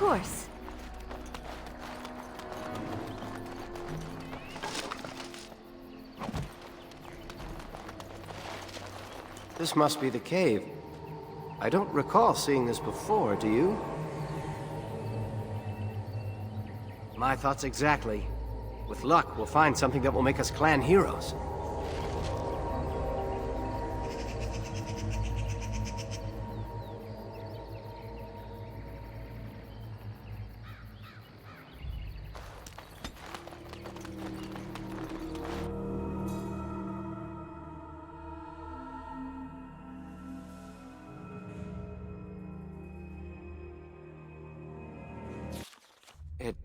course. This must be the cave. I don't recall seeing this before, do you? My thoughts exactly. With luck, we'll find something that will make us clan heroes. It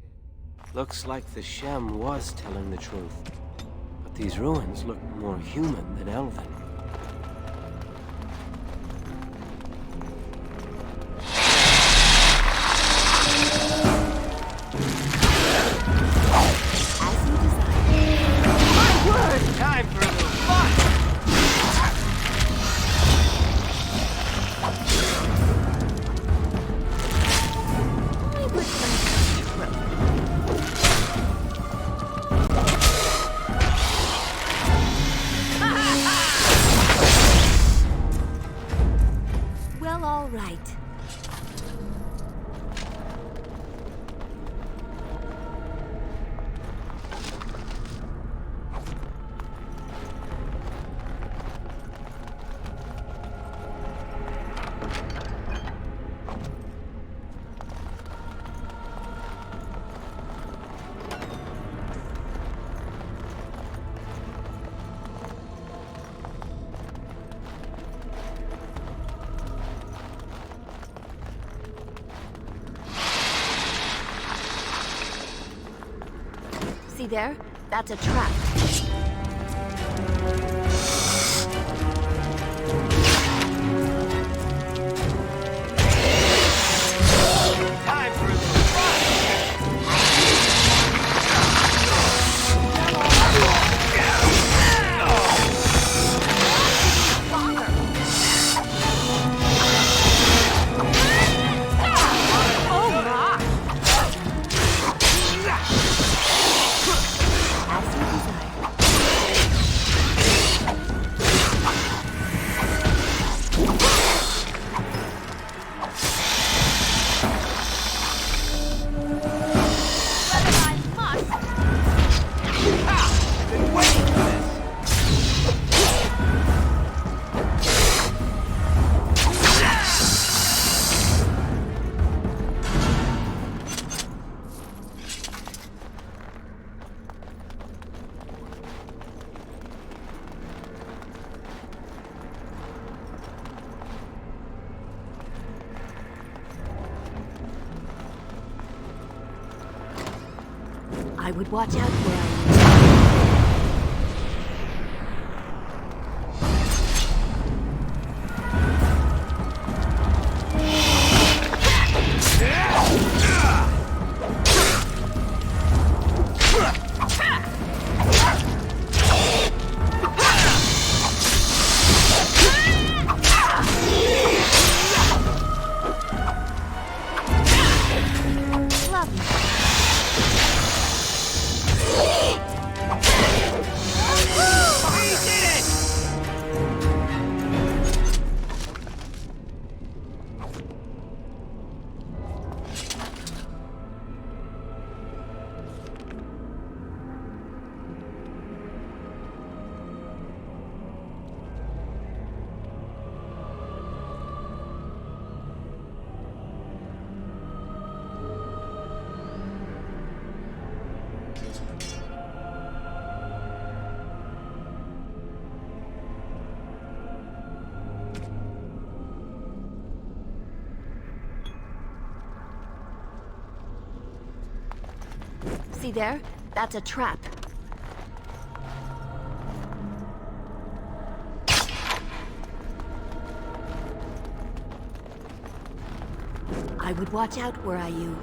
looks like the Shem was telling the truth. But these ruins look more human than elven. As you desire. My word! Time for a little fun! I would well, all right. See there? That's a trap. Time for a little fun! Oh my! As you desire. Whether I must. I've been waiting for this! I would watch out where I Lovely. We did it! See there? That's a trap. I would watch out were I you.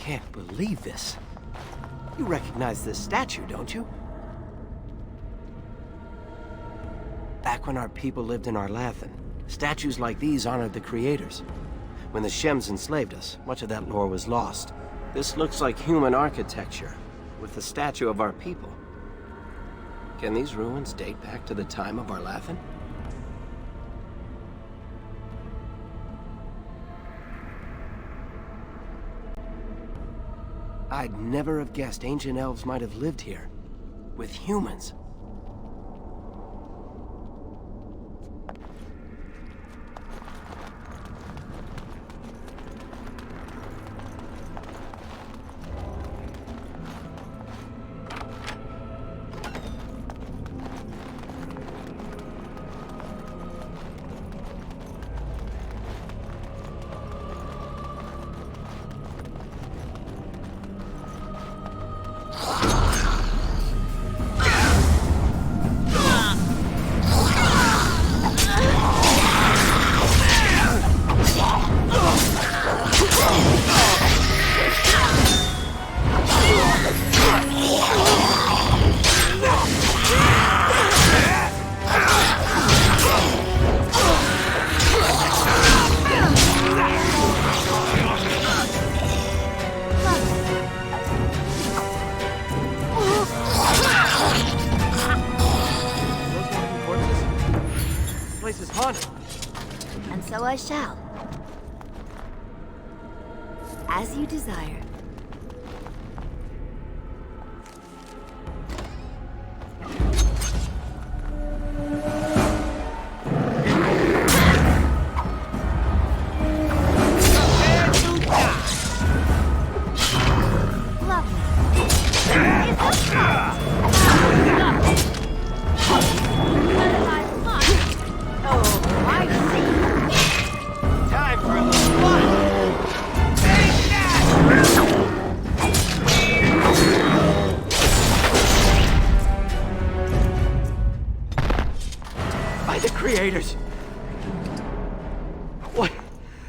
can't believe this. You recognize this statue, don't you? Back when our people lived in Arlathan, statues like these honored the creators. When the Shems enslaved us, much of that lore was lost. This looks like human architecture, with the statue of our people. Can these ruins date back to the time of Arlathan? I'd never have guessed ancient elves might have lived here, with humans. And so I shall. As you desire. Creators.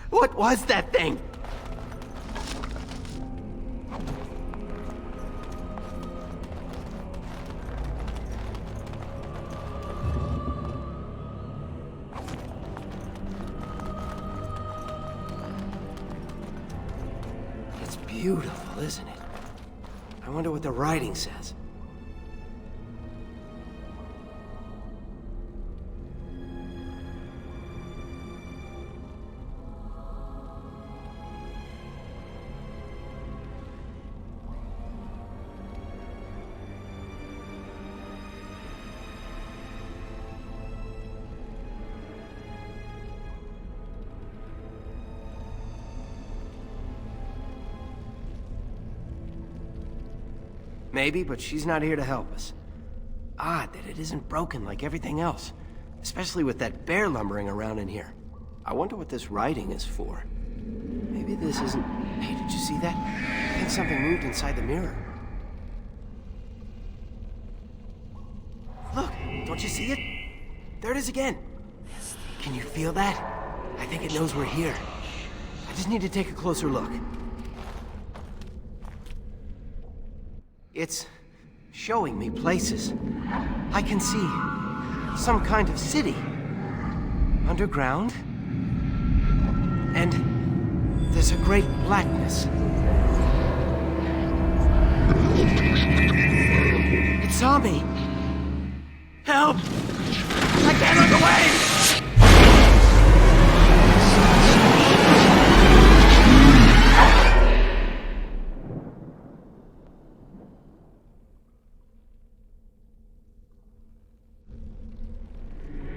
What was that thing? It's beautiful, isn't it? I wonder what the writing says. Maybe, but she's not here to help us. Odd that it isn't broken like everything else. Especially with that bear lumbering around in here. I wonder what this writing is for. Maybe this isn't... Hey, did you see that? I think something moved inside the mirror. Look, don't you see it? There it is again. Can you feel that? I think it knows we're here. I just need to take a closer look. It's showing me places. I can see some kind of city. Underground. And there's a great blackness. It saw me. Help! I can't look away!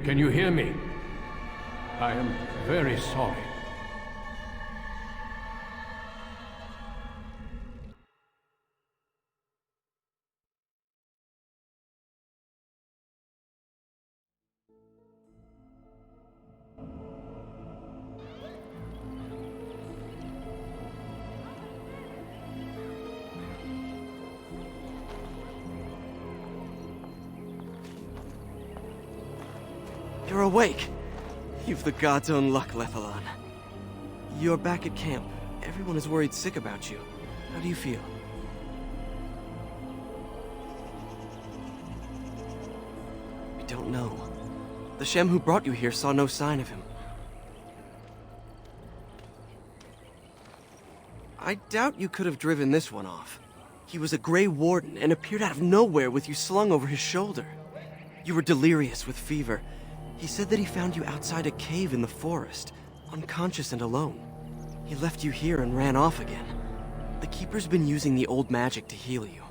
Can you hear me? I am very sorry. You're awake! You've the god's own luck, Leliana. You're back at camp. Everyone is worried sick about you. How do you feel? We don't know. The Shem who brought you here saw no sign of him. I doubt you could have driven this one off. He was a Grey Warden and appeared out of nowhere with you slung over his shoulder. You were delirious with fever. He said that he found you outside a cave in the forest, unconscious and alone. He left you here and ran off again. The Keeper's been using the old magic to heal you.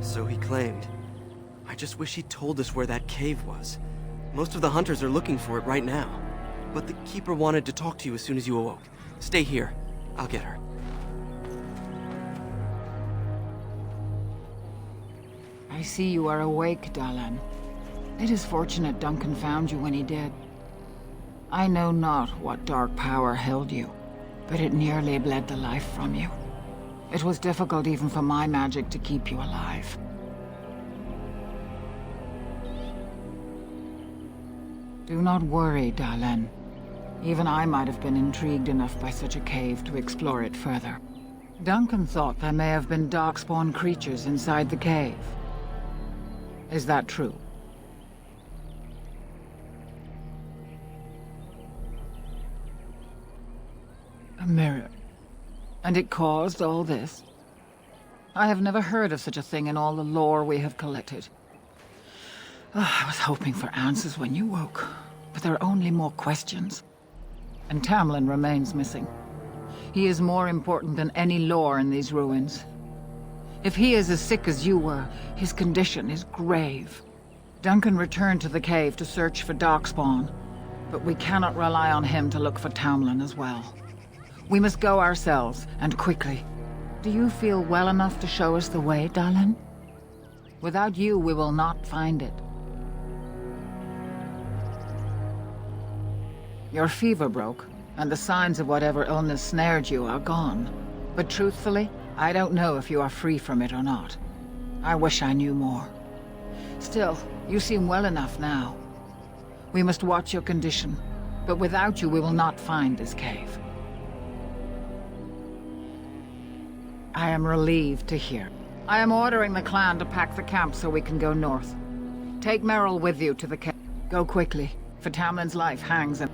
So he claimed. I just wish he'd told us where that cave was. Most of the hunters are looking for it right now. But the Keeper wanted to talk to you as soon as you awoke. Stay here. I'll get her. I see you are awake, Dalan. It is fortunate Duncan found you when he did. I know not what dark power held you, but it nearly bled the life from you. It was difficult even for my magic to keep you alive. Do not worry, Dalan. Even I might have been intrigued enough by such a cave to explore it further. Duncan thought there may have been darkspawn creatures inside the cave. Is that true? A mirror. And it caused all this? I have never heard of such a thing in all the lore we have collected. I was hoping for answers when you woke, but there are only more questions. And Tamlin remains missing. He is more important than any lore in these ruins. If he is as sick as you were, his condition is grave. Duncan returned to the cave to search for Darkspawn, but we cannot rely on him to look for Tamlin as well. We must go ourselves, and quickly. Do you feel well enough to show us the way, Dalan? Without you, we will not find it. Your fever broke, and the signs of whatever illness snared you are gone. But truthfully, I don't know if you are free from it or not. I wish I knew more. Still, you seem well enough now. We must watch your condition, but without you we will not find this cave. I am relieved to hear. I am ordering the clan to pack the camp so we can go north. Take Merrill with you to the cave. Go quickly, for Tamlin's life hangs in...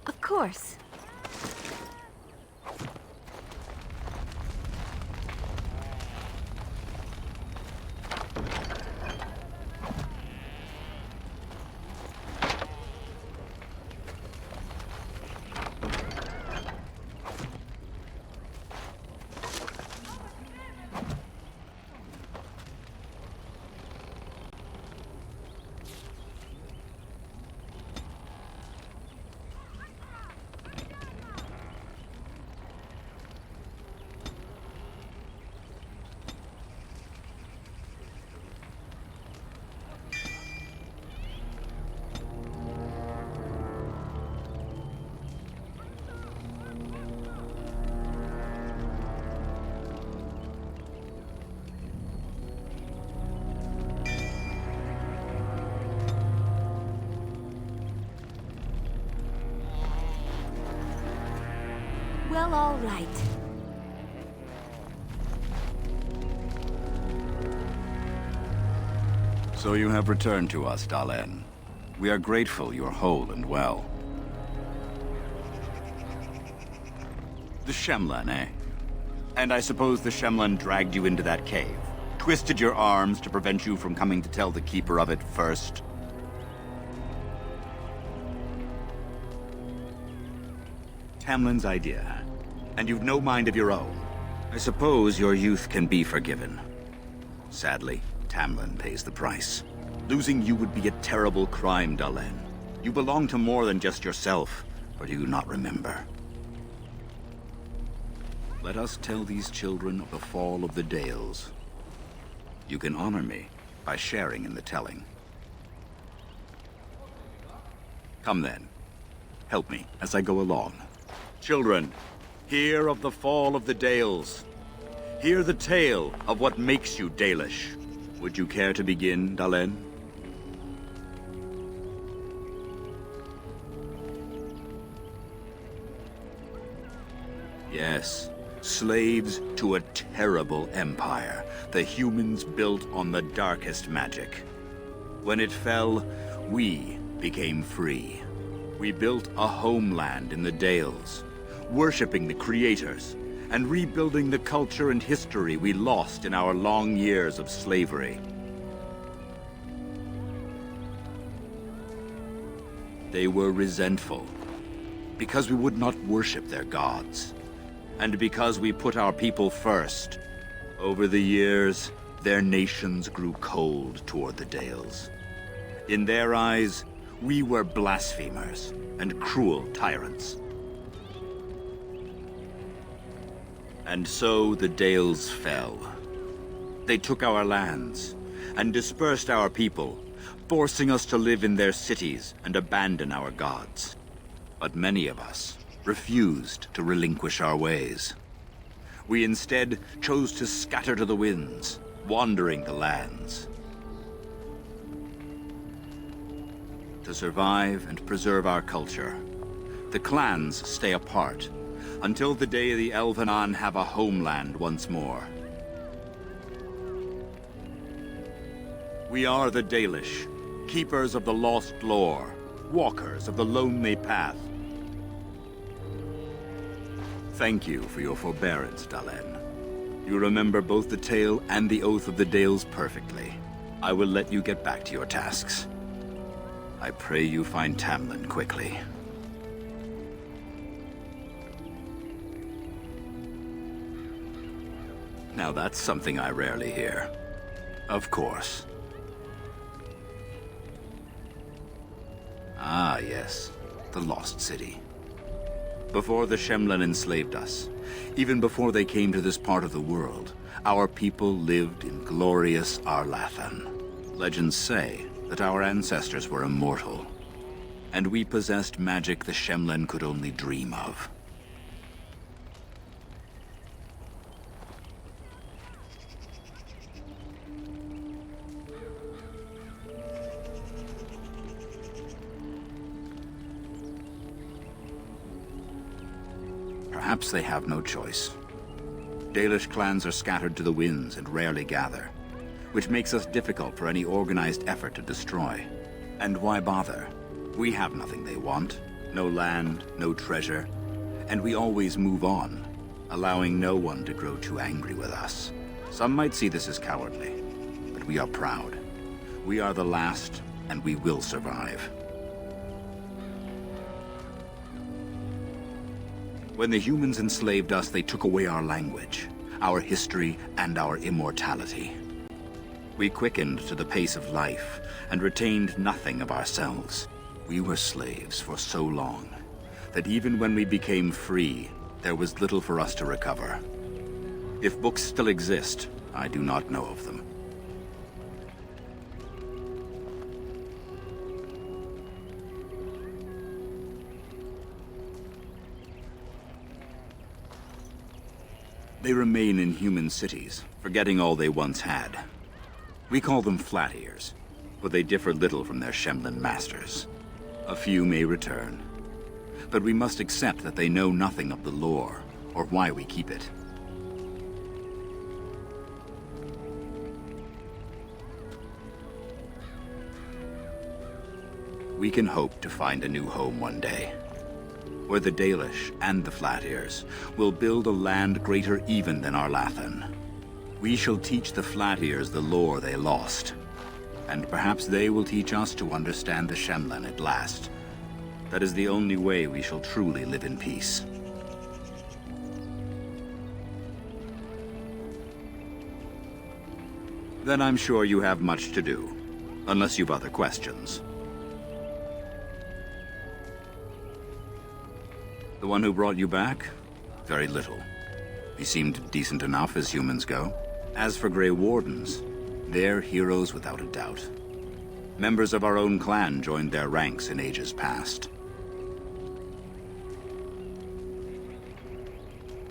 Of course. Well, all right. So you have returned to us, Dalen. We are grateful you are whole and well. The Shemlan, eh? And I suppose the Shemlan dragged you into that cave, twisted your arms to prevent you from coming to tell the Keeper of it first. Tamlin's idea, huh? And you've no mind of your own. I suppose your youth can be forgiven. Sadly, Tamlin pays the price. Losing you would be a terrible crime, Dalen. You belong to more than just yourself, or do you not remember? Let us tell these children of the fall of the Dales. You can honor me by sharing in the telling. Come then. help me as I go along. Children, hear of the fall of the Dales. Hear the tale of what makes you Dalish. Would you care to begin, Dalen? Yes, slaves to a terrible empire the humans built on the darkest magic. When it fell, we became free. We built a homeland in the Dales, worshipping the creators, and rebuilding the culture and history we lost in our long years of slavery. They were resentful, because we would not worship their gods, and because we put our people first. Over the years, their nations grew cold toward the Dales. In their eyes, we were blasphemers and cruel tyrants. And so the Dales fell. They took our lands and dispersed our people, forcing us to live in their cities and abandon our gods. But many of us refused to relinquish our ways. We instead chose to scatter to the winds, wandering the lands. To survive and preserve our culture, the clans stay apart until the day the Elvenon have a homeland once more. We are the Dalish, keepers of the lost lore, walkers of the lonely path. Thank you for your forbearance, Dalen. You remember both the tale and the Oath of the Dales perfectly. I will let you get back to your tasks. I pray you find Tamlin quickly. Now that's something I rarely hear. Of course. Ah, yes. The Lost City. Before the Shemlen enslaved us, even before they came to this part of the world, our people lived in glorious Arlathan. Legends say that our ancestors were immortal, and we possessed magic the Shemlen could only dream of. Perhaps they have no choice. Dalish clans are scattered to the winds and rarely gather, which makes us difficult for any organized effort to destroy. And why bother? We have nothing they want. No land, no treasure, and we always move on, allowing no one to grow too angry with us. Some might see this as cowardly, but we are proud. We are the last, and we will survive. When the humans enslaved us, they took away our language, our history, and our immortality. We quickened to the pace of life and retained nothing of ourselves. We were slaves for so long that even when we became free, there was little for us to recover. If books still exist, I do not know of them. They remain in human cities, forgetting all they once had. We call them flat ears, but they differ little from their Shemlen masters. A few may return, but we must accept that they know nothing of the lore, or why we keep it. We can hope to find a new home one day, where the Dalish and the Flat Ears will build a land greater even than Arlathan. We shall teach the Flat Ears the lore they lost, and perhaps they will teach us to understand the Shemlen at last. That is the only way we shall truly live in peace. Then I'm sure you have much to do, unless you've other questions. The one who brought you back? Very little. He seemed decent enough as humans go. As for Grey Wardens, they're heroes without a doubt. Members of our own clan joined their ranks in ages past.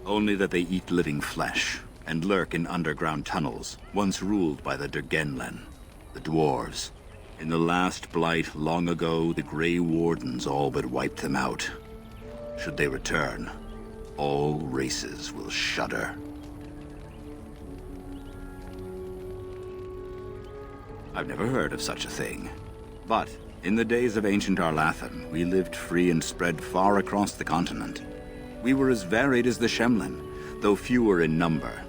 Only that they eat living flesh, and lurk in underground tunnels, once ruled by the Dergenlen, the dwarves. In the last blight long ago, the Grey Wardens all but wiped them out. Should they return, all races will shudder. I've never heard of such a thing. But in the days of ancient Arlathan, we lived free and spread far across the continent. We were as varied as the Shemlin, though fewer in number.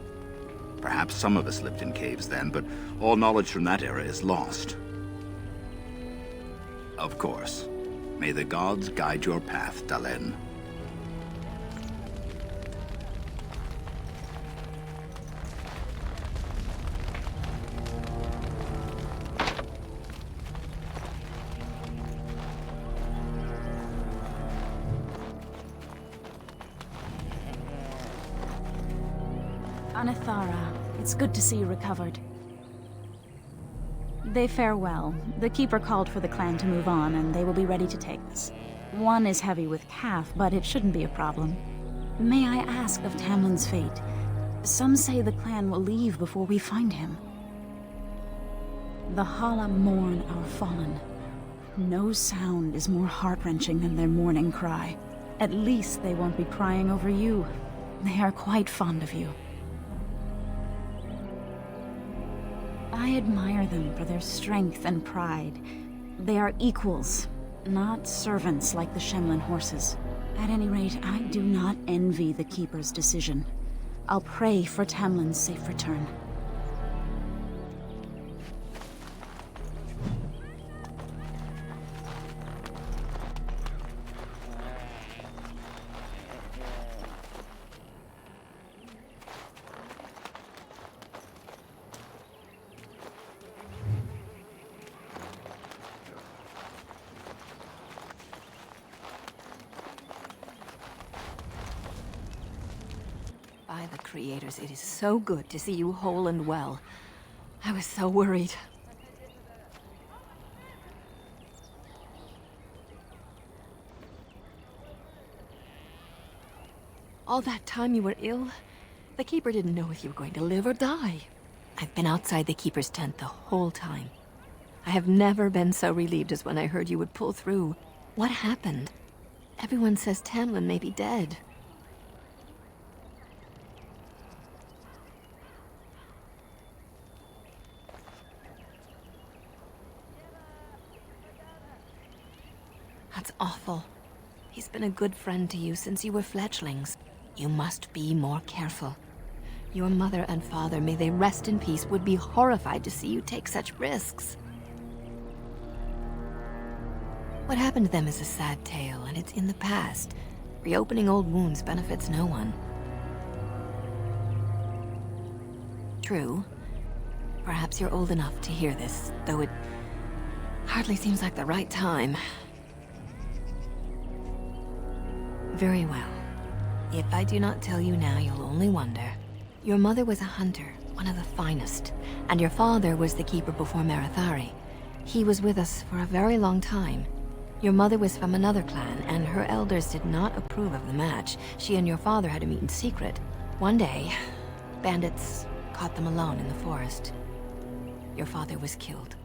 Perhaps some of us lived in caves then, but all knowledge from that era is lost. Of course. May the gods guide your path, Dalen. Anithara, it's good to see you recovered. They fare well. The Keeper called for the clan to move on, and they will be ready to take us. One is heavy with calf, but it shouldn't be a problem. May I ask of Tamlin's fate? Some say the clan will leave before we find him. The Hala mourn our fallen. No sound is more heart-wrenching than their mourning cry. At least they won't be crying over you. They are quite fond of you. I admire them for their strength and pride. They are equals, not servants like the Shemlin horses. At any rate, I do not envy the Keeper's decision. I'll pray for Tamlin's safe return. By the creators, it is so good to see you whole and well. I was so worried. All that time you were ill, the Keeper didn't know if you were going to live or die. I've been outside the Keeper's tent the whole time. I have never been so relieved as when I heard you would pull through. What happened? Everyone says Tamlin may be dead. That's awful. He's been a good friend to you since you were fledglings. You must be more careful. Your mother and father, may they rest in peace, would be horrified to see you take such risks. What happened to them is a sad tale, and it's in the past. Reopening old wounds benefits no one. True. Perhaps you're old enough to hear this, though it hardly seems like the right time. Very well. If I do not tell you now, you'll only wonder. Your mother was a hunter, one of the finest, and your father was the Keeper before Marithari. He was with us for a very long time. Your mother was from another clan, and her elders did not approve of the match. She and your father had to meet in secret. One day, bandits caught them alone in the forest. Your father was killed,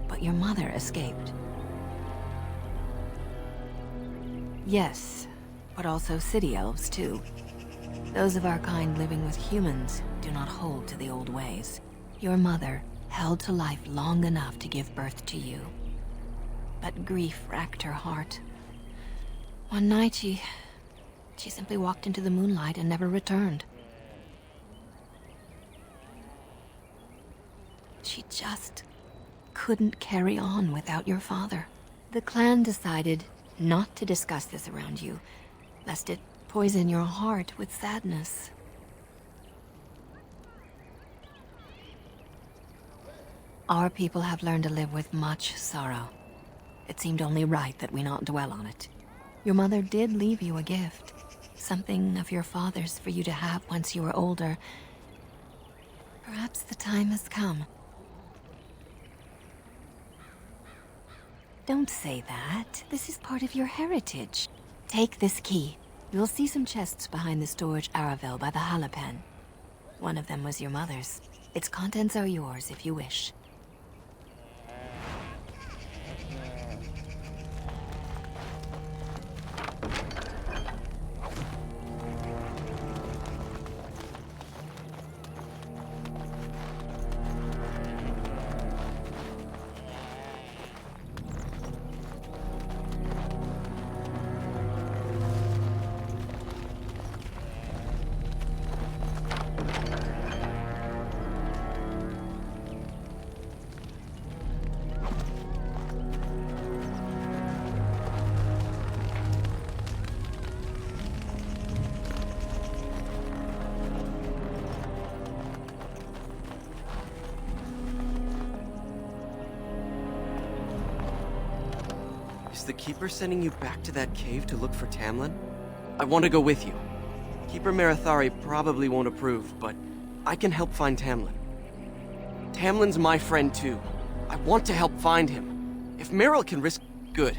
but your mother escaped. Yes, but also city elves, too. Those of our kind living with humans do not hold to the old ways. Your mother held to life long enough to give birth to you. But grief racked her heart. One night, she simply walked into the moonlight and never returned. She just couldn't carry on without your father. The clan decided not to discuss this around you, lest it poison your heart with sadness. Our people have learned to live with much sorrow. It seemed only right that we not dwell on it. Your mother did leave you a gift, something of your father's for you to have once you were older. Perhaps the time has come. Don't say that. This is part of your heritage. Take this key. You'll see some chests behind the storage Aravel by the Halapen. One of them was your mother's. Its contents are yours if you wish. Is the Keeper sending you back to that cave to look for Tamlin? I want to go with you. Keeper Marithari probably won't approve, but I can help find Tamlin. Tamlin's my friend too. I want to help find him. If Meryl can risk... good.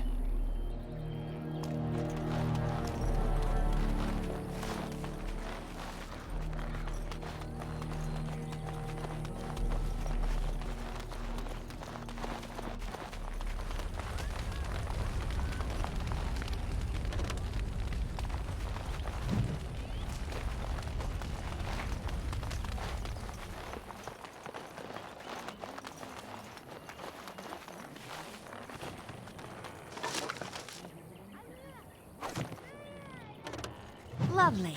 Lovely.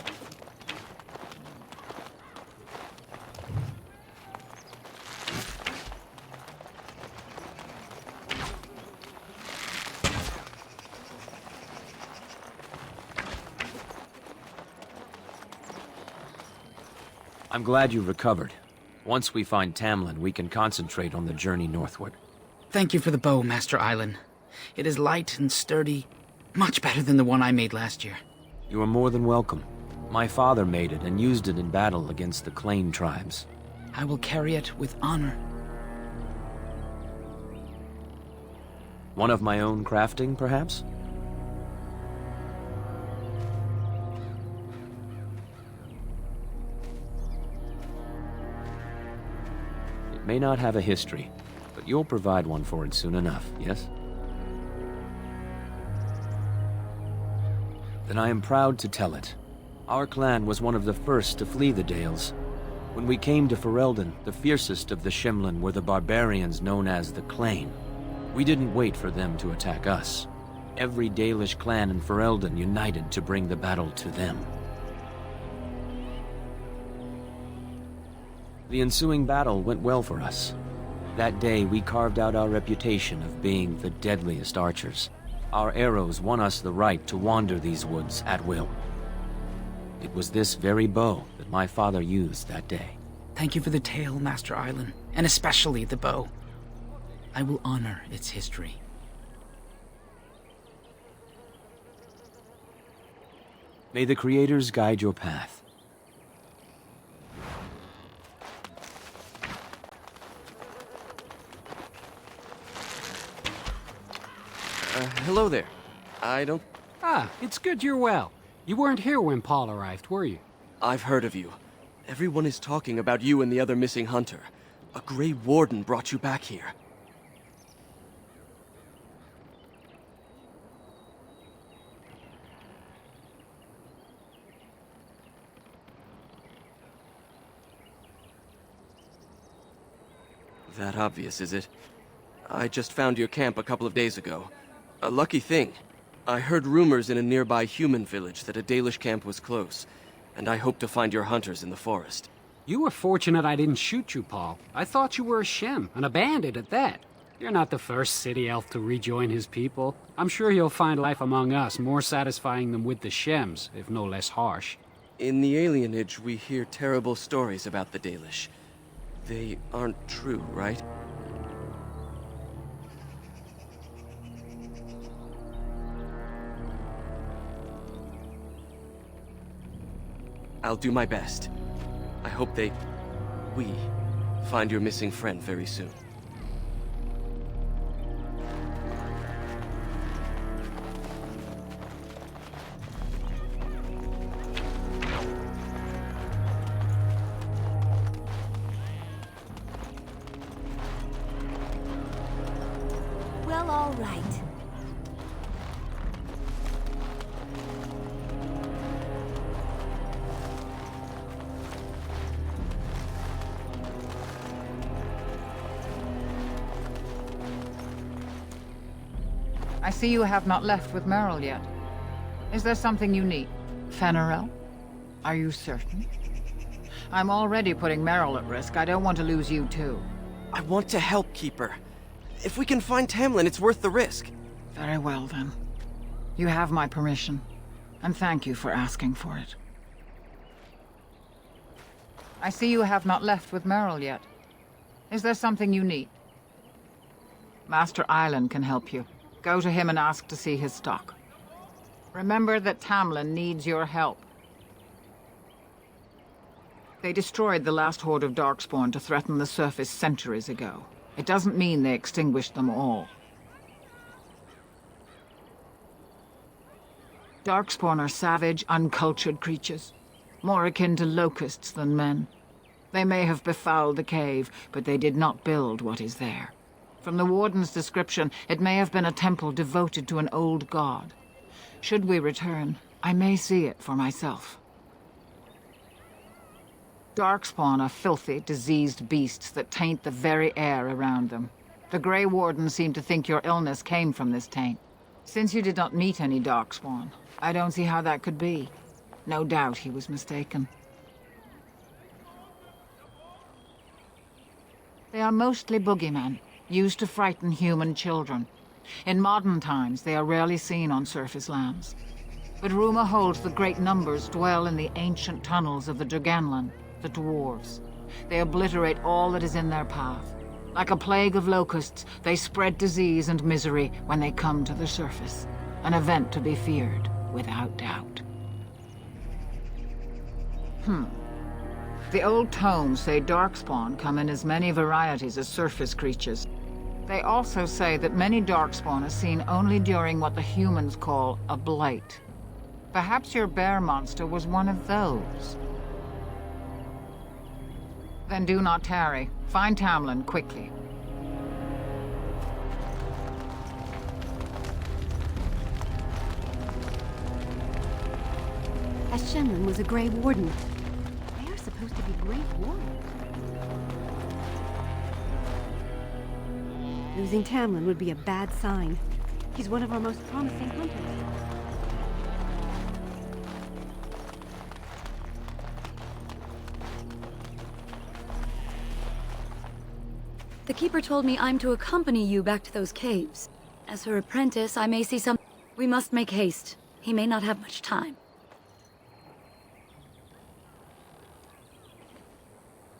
I'm glad you recovered. Once we find Tamlin, we can concentrate on the journey northward. Thank you for the bow, Master Island. It is light and sturdy, much better than the one I made last year. You are more than welcome. My father made it and used it in battle against the Clane tribes. I will carry it with honor. One of my own crafting, perhaps? It may not have a history, but you'll provide one for it soon enough, yes? Then I am proud to tell it. Our clan was one of the first to flee the Dales. When we came to Ferelden, the fiercest of the Shemlin were the barbarians known as the Clane. We didn't wait for them to attack us. Every Dalish clan in Ferelden united to bring the battle to them. The ensuing battle went well for us. That day, we carved out our reputation of being the deadliest archers. Our arrows won us the right to wander these woods at will. It was this very bow that my father used that day. Thank you for the tale, Master Island, and especially the bow. I will honor its history. May the Creators guide your path. Hello there. I don't... Ah, it's good you're well. You weren't here when Paul arrived, were you? I've heard of you. Everyone is talking about you and the other missing hunter. A Grey Warden brought you back here. That obvious, is it? I just found your camp a couple of days ago. A lucky thing. I heard rumors in a nearby human village that a Dalish camp was close, and I hope to find your hunters in the forest. You were fortunate I didn't shoot you, Paul. I thought you were a Shem, and a bandit at that. You're not the first city elf to rejoin his people. I'm sure you'll find life among us more satisfying than with the Shems, if no less harsh. In the alienage, we hear terrible stories about the Dalish. They aren't true, right? I'll do my best. I hope we find your missing friend very soon. Well, all right. I see you have not left with Merrill yet. Is there something you need? Fenarel? Are you certain? I'm already putting Merrill at risk. I don't want to lose you too. I want to help, Keeper. If we can find Tamlin, it's worth the risk. Very well, then. You have my permission. And thank you for asking for it. I see you have not left with Merrill yet. Is there something you need? Master Island can help you. Go to him and ask to see his stock. Remember that Tamlin needs your help. They destroyed the last horde of Darkspawn to threaten the surface centuries ago. It doesn't mean they extinguished them all. Darkspawn are savage, uncultured creatures, more akin to locusts than men. They may have befouled the cave, but they did not build what is there. From the Warden's description, it may have been a temple devoted to an old god. Should we return, I may see it for myself. Darkspawn are filthy, diseased beasts that taint the very air around them. The Grey Warden seemed to think your illness came from this taint. Since you did not meet any Darkspawn, I don't see how that could be. No doubt he was mistaken. They are mostly boogeymen, used to frighten human children. In modern times, they are rarely seen on surface lands. But rumor holds that great numbers dwell in the ancient tunnels of the Draganland, the dwarves. They obliterate all that is in their path. Like a plague of locusts, they spread disease and misery when they come to the surface. An event to be feared, without doubt. The old tomes say Darkspawn come in as many varieties as surface creatures. They also say that many Darkspawn are seen only during what the humans call a blight. Perhaps your bear monster was one of those. Then do not tarry. Find Tamlin quickly. As Shenlin was a Grey Warden. They are supposed to be Grey Wardens. Losing Tamlin would be a bad sign. He's one of our most promising hunters. The Keeper told me I'm to accompany you back to those caves. As her apprentice, I may see some... We must make haste. He may not have much time.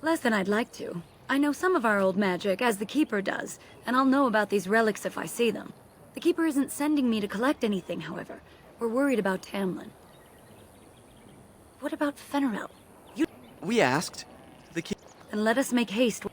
Less than I'd like to. I know some of our old magic, as the Keeper does, and I'll know about these relics if I see them. The Keeper isn't sending me to collect anything, however. We're worried about Tamlin. What about Fenarel? We asked. And let us make haste.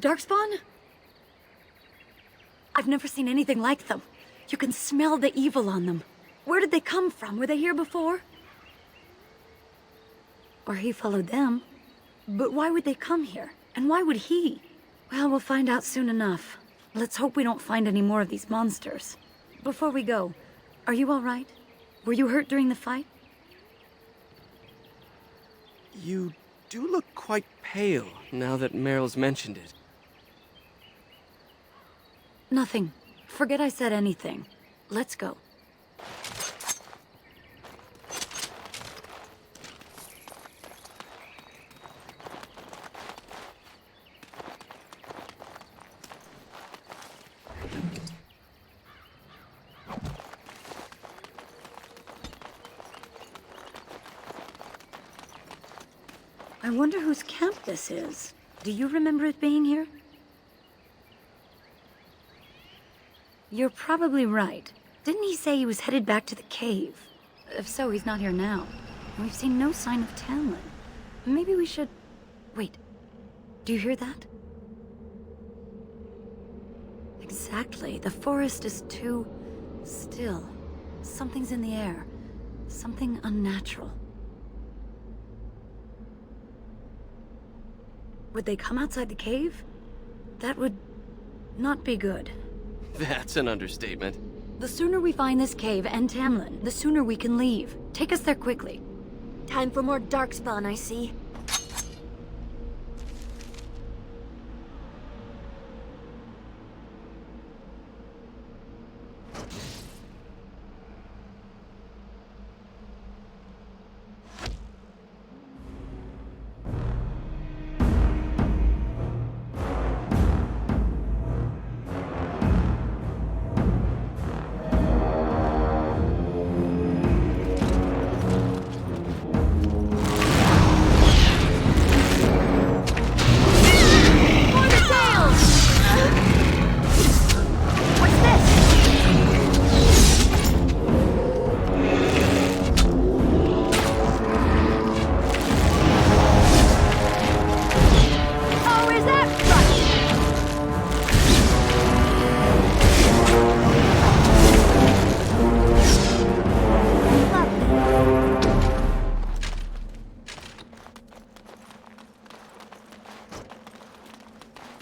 Darkspawn? I've never seen anything like them. You can smell the evil on them. Where did they come from? Were they here before? Or he followed them. But why would they come here? And why would he? Well, we'll find out soon enough. Let's hope we don't find any more of these monsters. Before we go, are you all right? Were you hurt during the fight? You do look quite pale, now that Meryl's mentioned it. Nothing. Forget I said anything. Let's go. I wonder whose camp this is. Do you remember it being here? You're probably right. Didn't he say he was headed back to the cave? If so, he's not here now. And we've seen no sign of Tamlin. Maybe we should... Wait. Do you hear that? Exactly. The forest is too... still. Something's in the air. Something unnatural. Would they come outside the cave? That would... not be good. That's an understatement. The sooner we find this cave and Tamlin, the sooner we can leave. Take us there quickly. Time for more darkspawn, I see.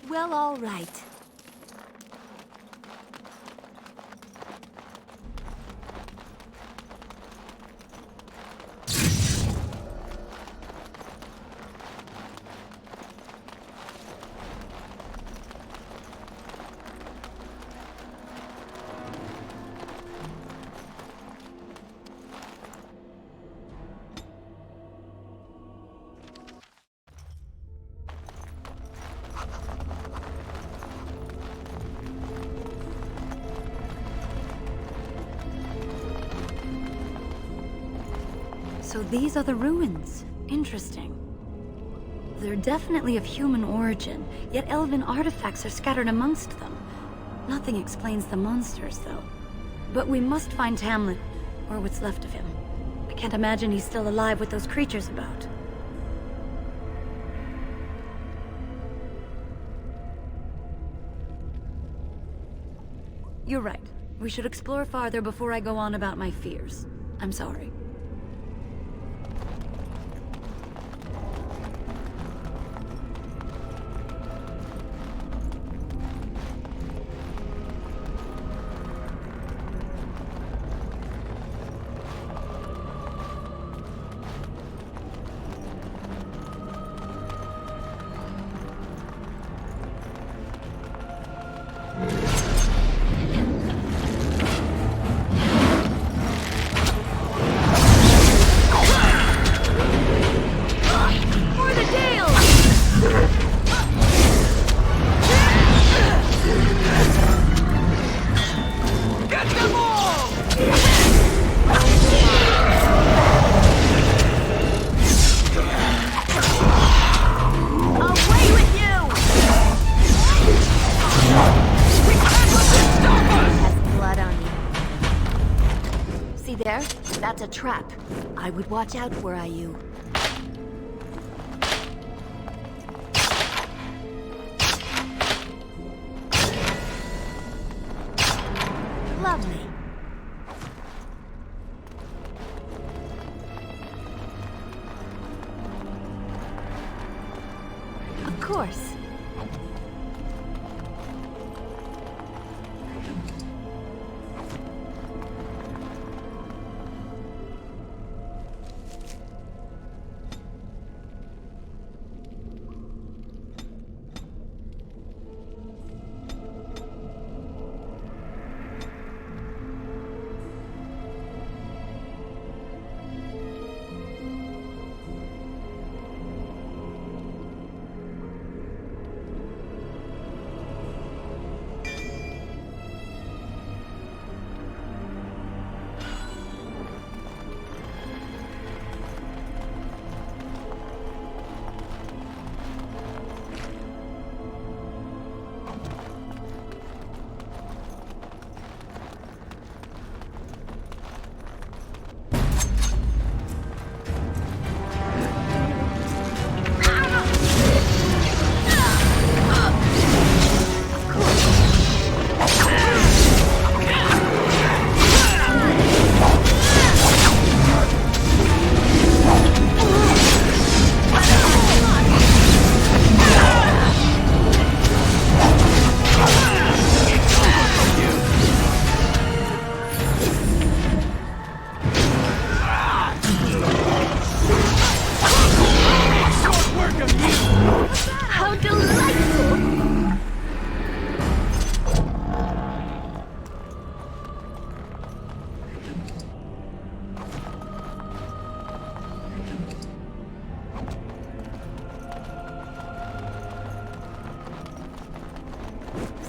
Well, all right. So these are the ruins. Interesting. They're definitely of human origin, yet elven artifacts are scattered amongst them. Nothing explains the monsters, though. But we must find Tamlin, or what's left of him. I can't imagine he's still alive with those creatures about. You're right. We should explore farther before I go on about my fears. I'm sorry. That's a trap. I would watch out were I you. Lovely. Of course.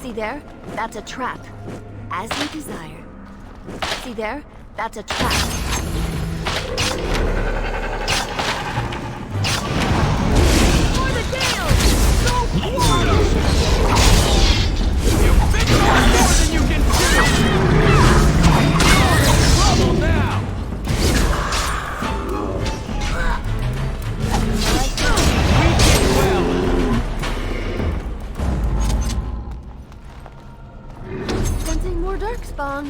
See there? That's a trap. As you desire. See there? That's a trap. For the Dales! Go for it! You bit off more than you can chew! Trouble now! Sensing more darkspawn.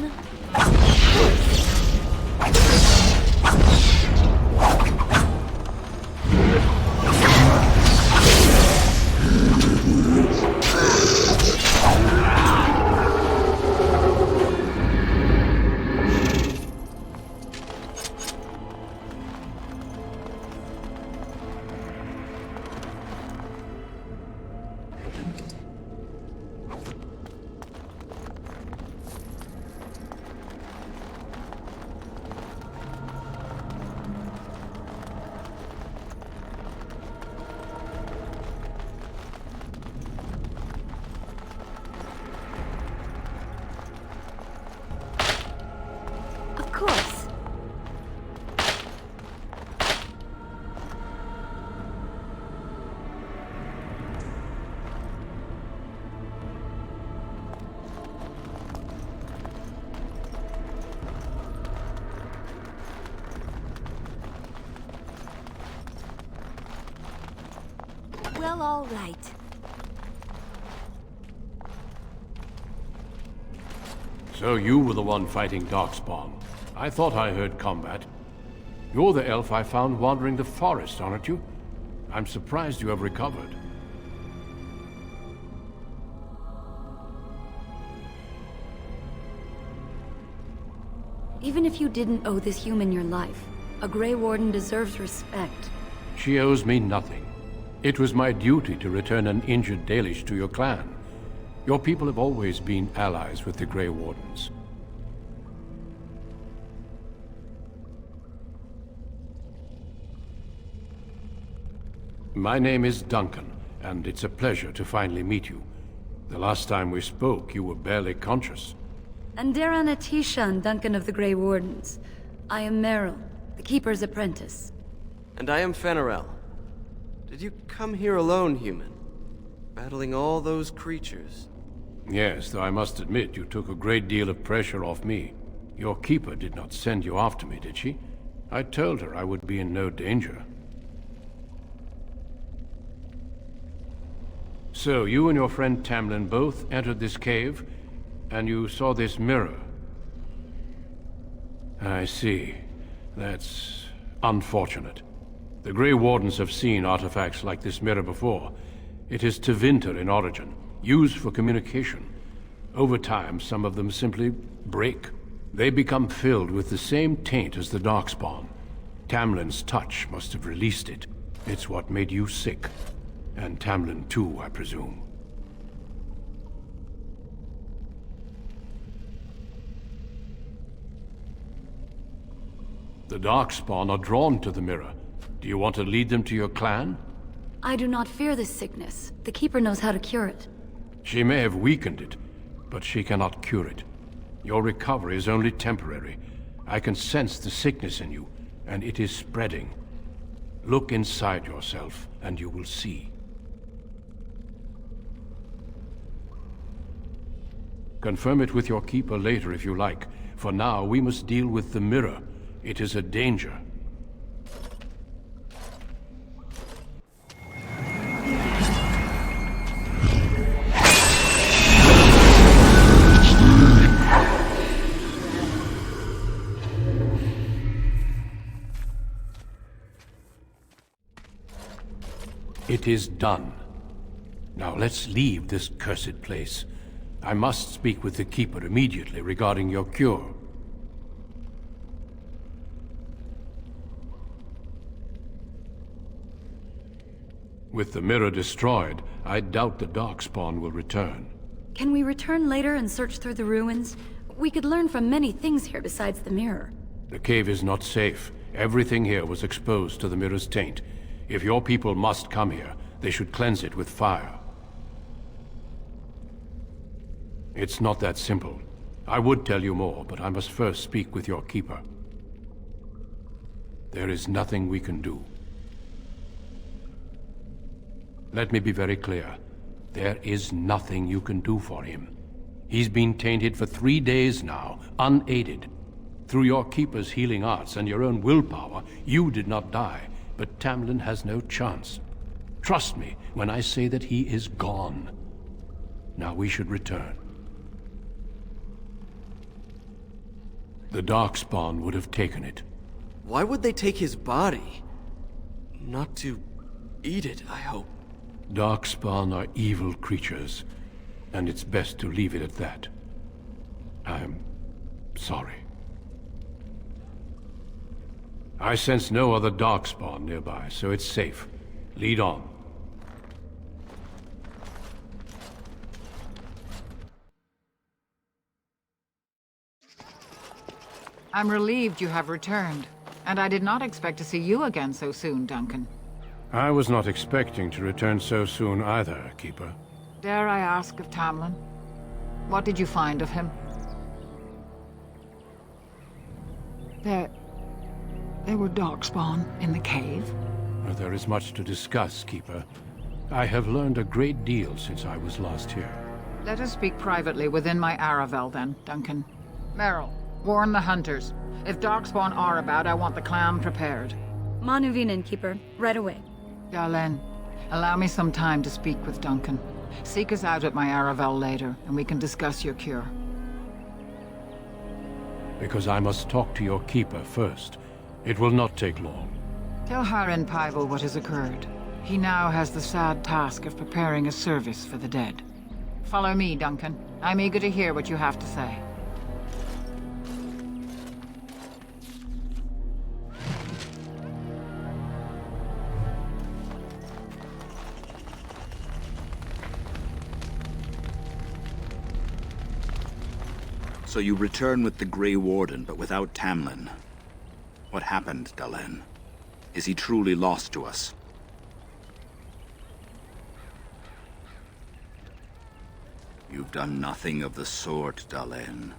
Of course. Well, all right. So you were the one fighting Darkspawn. I thought I heard combat. You're the elf I found wandering the forest, aren't you? I'm surprised you have recovered. Even if you didn't owe this human your life, a Grey Warden deserves respect. She owes me nothing. It was my duty to return an injured Dalish to your clan. Your people have always been allies with the Grey Wardens. My name is Duncan, and it's a pleasure to finally meet you. The last time we spoke, you were barely conscious. And Darana Tishan, Duncan of the Grey Wardens. I am Meryl, the Keeper's apprentice. And I am Fenarel. Did you come here alone, human? Battling all those creatures? Yes, though I must admit you took a great deal of pressure off me. Your keeper did not send you after me, did she? I told her I would be in no danger. So, you and your friend Tamlin both entered this cave, and you saw this mirror. I see. That's unfortunate. The Grey Wardens have seen artifacts like this mirror before. It is Tevinter in origin, used for communication. Over time, some of them simply break. They become filled with the same taint as the Darkspawn. Tamlin's touch must have released it. It's what made you sick. And Tamlin too, I presume. The Darkspawn are drawn to the mirror. Do you want to lead them to your clan? I do not fear this sickness. The Keeper knows how to cure it. She may have weakened it, but she cannot cure it. Your recovery is only temporary. I can sense the sickness in you, and it is spreading. Look inside yourself, and you will see. Confirm it with your keeper later if you like. For now, we must deal with the mirror. It is a danger. It is done. Now let's leave this cursed place. I must speak with the Keeper immediately regarding your cure. With the mirror destroyed, I doubt the Darkspawn will return. Can we return later and search through the ruins? We could learn from many things here besides the mirror. The cave is not safe. Everything here was exposed to the mirror's taint. If your people must come here, they should cleanse it with fire. It's not that simple. I would tell you more, but I must first speak with your keeper. There is nothing we can do. Let me be very clear. There is nothing you can do for him. He's been tainted for 3 days now, unaided. Through your keeper's healing arts and your own willpower, you did not die, but Tamlin has no chance. Trust me when I say that he is gone. Now we should return. The Darkspawn would have taken it. Why would they take his body? Not to eat it, I hope. Darkspawn are evil creatures, and it's best to leave it at that. I'm sorry. I sense no other Darkspawn nearby, so it's safe. Lead on. I'm relieved you have returned, and I did not expect to see you again so soon, Duncan. I was not expecting to return so soon either, Keeper. Dare I ask of Tamlin? What did you find of him? There were Darkspawn in the cave. Well, there is much to discuss, Keeper. I have learned a great deal since I was last here. Let us speak privately within my Aravel, then, Duncan. Merrill, warn the hunters. If Darkspawn are about, I want the clan prepared. Manuvinen, Keeper. Right away. Dalen, allow me some time to speak with Duncan. Seek us out at my Aravel later, and we can discuss your cure. Because I must talk to your Keeper first. It will not take long. Tell Harin Paival what has occurred. He now has the sad task of preparing a service for the dead. Follow me, Duncan. I'm eager to hear what you have to say. So you return with the Grey Warden, but without Tamlin. What happened, Dalen? Is he truly lost to us? You've done nothing of the sort, Dalen.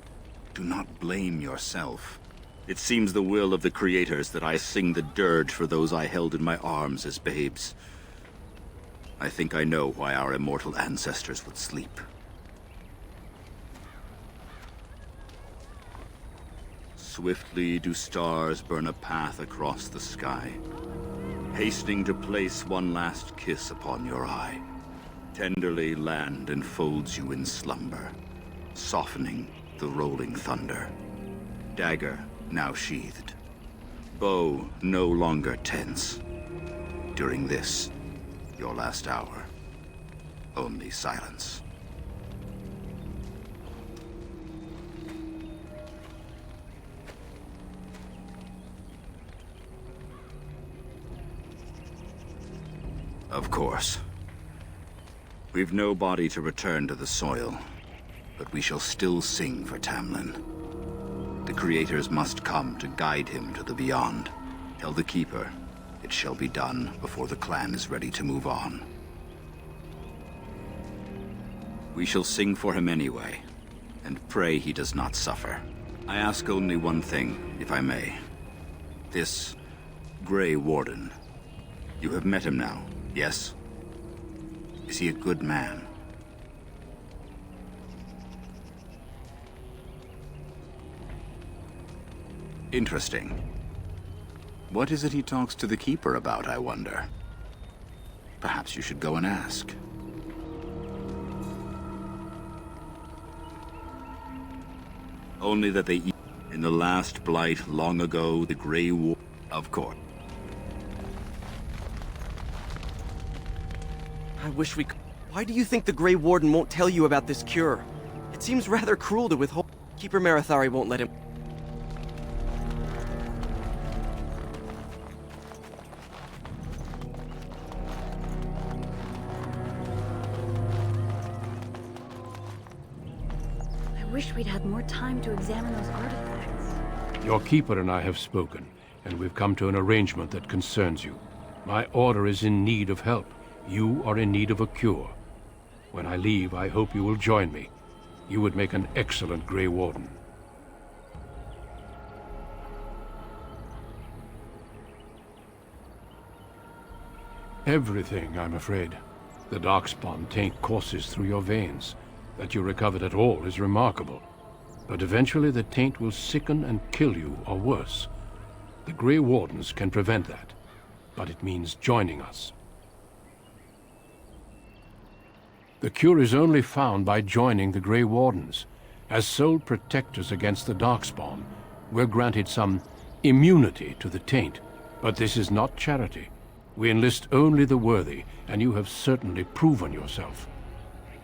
Do not blame yourself. It seems the will of the Creators that I sing the dirge for those I held in my arms as babes. I think I know why our immortal ancestors would sleep. Swiftly do stars burn a path across the sky, hastening to place one last kiss upon your eye. Tenderly land enfolds you in slumber, softening the rolling thunder. Dagger now sheathed, bow no longer tense. During this, your last hour, only silence. Of course. We've no body to return to the soil, but we shall still sing for Tamlin. The Creators must come to guide him to the beyond. Tell the Keeper, it shall be done before the clan is ready to move on. We shall sing for him anyway, and pray he does not suffer. I ask only one thing, if I may. This Grey Warden, you have met him now. Yes? Is he a good man? Interesting. What is it he talks to the Keeper about, I wonder? Perhaps you should go and ask. Only that they eat. In the last blight long ago, the Grey War... Of course. I wish we could. Why do you think the Grey Warden won't tell you about this cure? It seems rather cruel to withhold. Keeper Marathari won't let him. I wish we'd had more time to examine those artifacts. Your Keeper and I have spoken, and we've come to an arrangement that concerns you. My order is in need of help. You are in need of a cure. When I leave, I hope you will join me. You would make an excellent Grey Warden. Everything, I'm afraid. The Darkspawn taint courses through your veins. That you recovered at all is remarkable. But eventually the taint will sicken and kill you, or worse. The Grey Wardens can prevent that, but it means joining us. The cure is only found by joining the Grey Wardens. As sole protectors against the Darkspawn, we're granted some immunity to the taint. But this is not charity. We enlist only the worthy, and you have certainly proven yourself.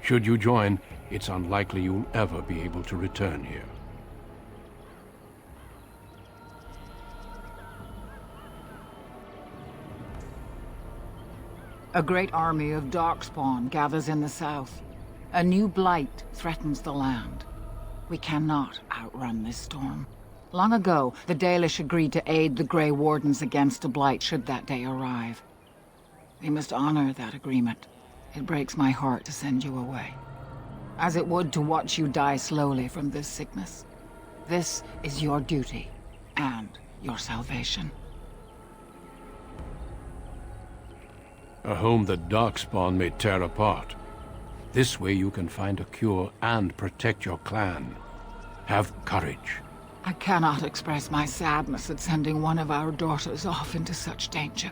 Should you join, it's unlikely you'll ever be able to return here. A great army of Darkspawn gathers in the south. A new blight threatens the land. We cannot outrun this storm. Long ago, the Dalish agreed to aid the Grey Wardens against a blight should that day arrive. We must honor that agreement. It breaks my heart to send you away, as it would to watch you die slowly from this sickness. This is your duty, and your salvation. A home that Darkspawn may tear apart. This way you can find a cure and protect your clan. Have courage. I cannot express my sadness at sending one of our daughters off into such danger.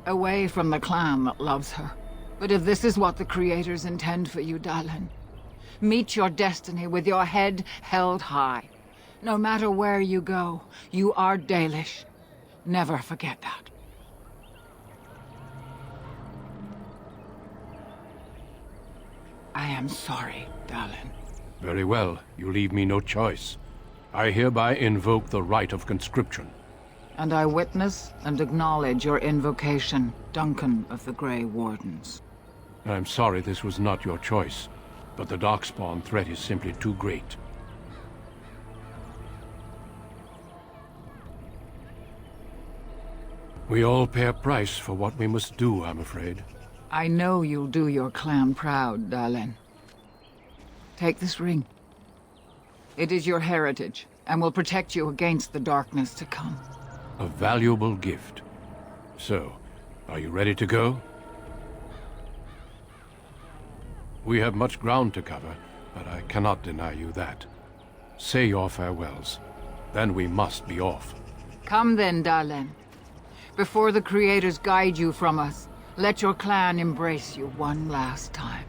Away from the clan that loves her. But if this is what the Creators intend for you, Dalish, meet your destiny with your head held high. No matter where you go, you are Dalish. Never forget that. I am sorry, Dalish. Very well. You leave me no choice. I hereby invoke the right of conscription. And I witness and acknowledge your invocation, Duncan of the Grey Wardens. I'm sorry this was not your choice, but the Darkspawn threat is simply too great. We all pay a price for what we must do, I'm afraid. I know you'll do your clan proud, Dalish. Take this ring. It is your heritage, and will protect you against the darkness to come. A valuable gift. So, are you ready to go? We have much ground to cover, but I cannot deny you that. Say your farewells. Then we must be off. Come then, Dalish. Before the Creators guide you from us, let your clan embrace you one last time.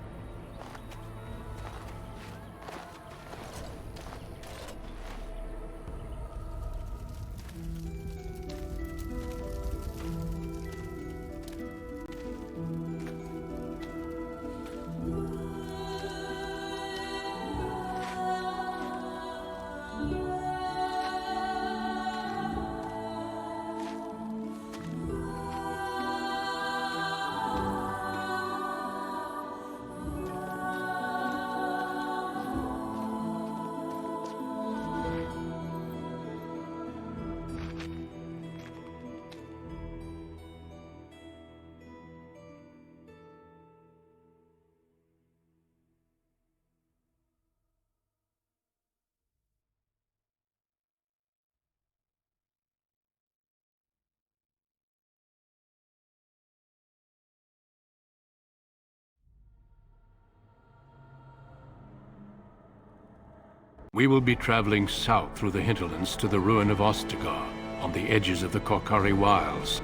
We will be traveling south through the hinterlands to the ruin of Ostagar, on the edges of the Korkari Wilds.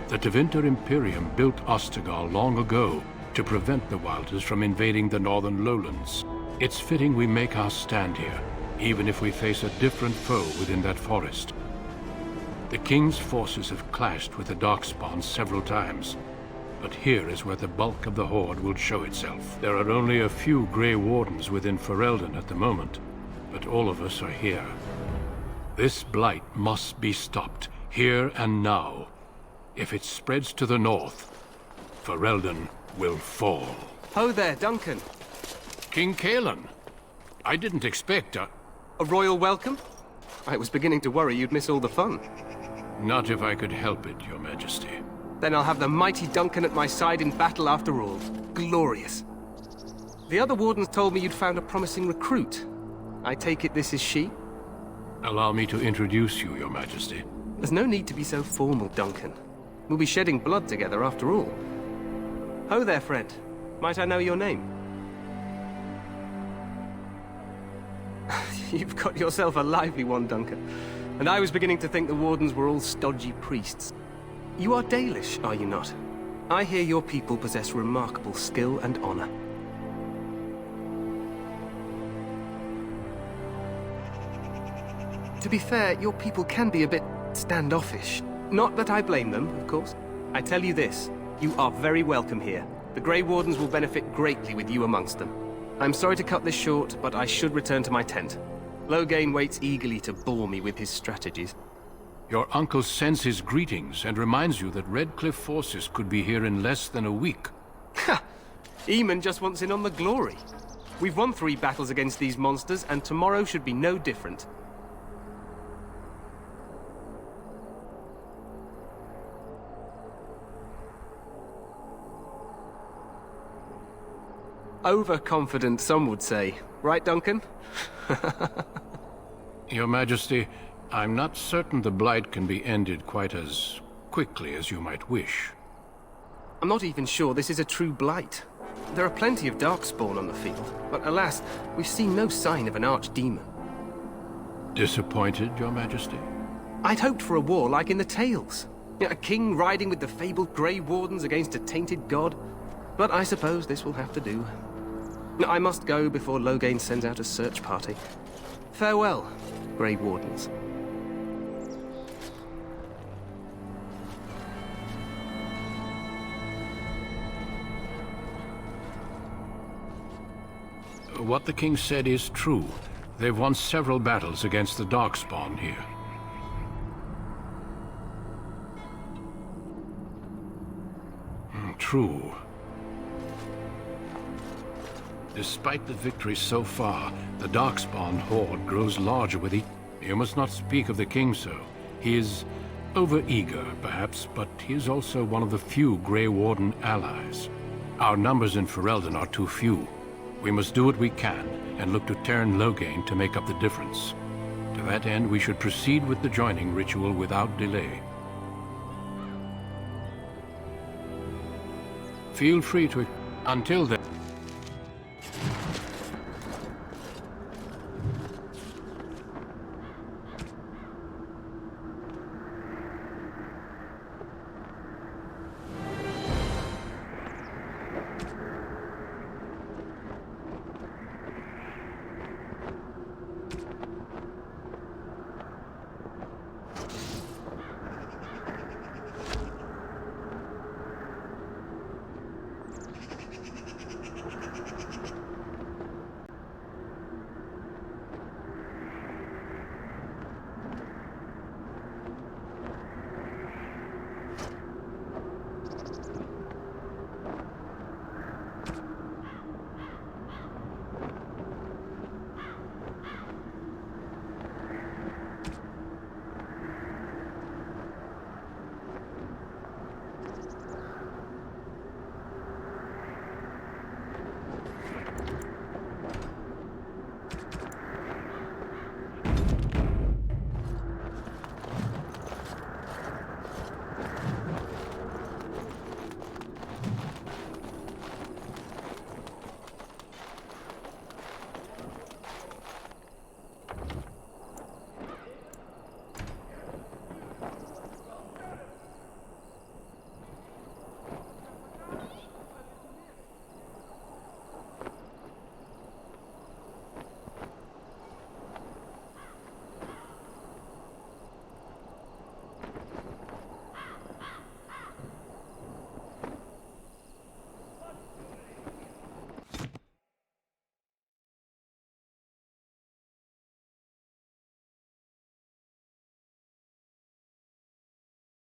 The Tevinter Imperium built Ostagar long ago to prevent the Wilders from invading the northern lowlands. It's fitting we make our stand here, even if we face a different foe within that forest. The King's forces have clashed with the Darkspawn several times, but here is where the bulk of the Horde will show itself. There are only a few Grey Wardens within Ferelden at the moment, but all of us are here. This blight must be stopped, here and now. If it spreads to the north, Ferelden will fall. Ho there, Duncan. King Kalen, I didn't expect a royal welcome? I was beginning to worry you'd miss all the fun. Not if I could help it, Your Majesty. Then I'll have the mighty Duncan at my side in battle after all. Glorious. The other wardens told me you'd found a promising recruit. I take it this is she? Allow me to introduce you, Your Majesty. There's no need to be so formal, Duncan. We'll be shedding blood together after all. Ho there, friend. Might I know your name? You've got yourself a lively one, Duncan. And I was beginning to think the wardens were all stodgy priests. You are Dalish, are you not? I hear your people possess remarkable skill and honor. To be fair, your people can be a bit standoffish. Not that I blame them, of course. I tell you this, you are very welcome here. The Grey Wardens will benefit greatly with you amongst them. I'm sorry to cut this short, but I should return to my tent. Loghain waits eagerly to bore me with his strategies. Your uncle sends his greetings and reminds you that Redcliffe forces could be here in less than a week. Ha! Eamon just wants in on the glory. We've won 3 battles against these monsters, and tomorrow should be no different. Overconfident, some would say. Right, Duncan? Your Majesty, I'm not certain the Blight can be ended quite as quickly as you might wish. I'm not even sure this is a true blight. There are plenty of Darkspawn on the field, but alas, we've seen no sign of an archdemon. Disappointed, Your Majesty? I'd hoped for a war like in the tales. A king riding with the fabled Grey Wardens against a tainted god. But I suppose this will have to do. I must go before Loghain sends out a search party. Farewell, Grey Wardens. What the king said is true. They've won several battles against the Darkspawn here. True. Despite the victory so far, the Darkspawn horde grows larger with each... You must not speak of the king so. He is over-eager, perhaps, but he is also one of the few Grey Warden allies. Our numbers in Ferelden are too few. We must do what we can, and look to Teyrn Loghain to make up the difference. To that end, we should proceed with the joining ritual without delay. Feel free to... Until then...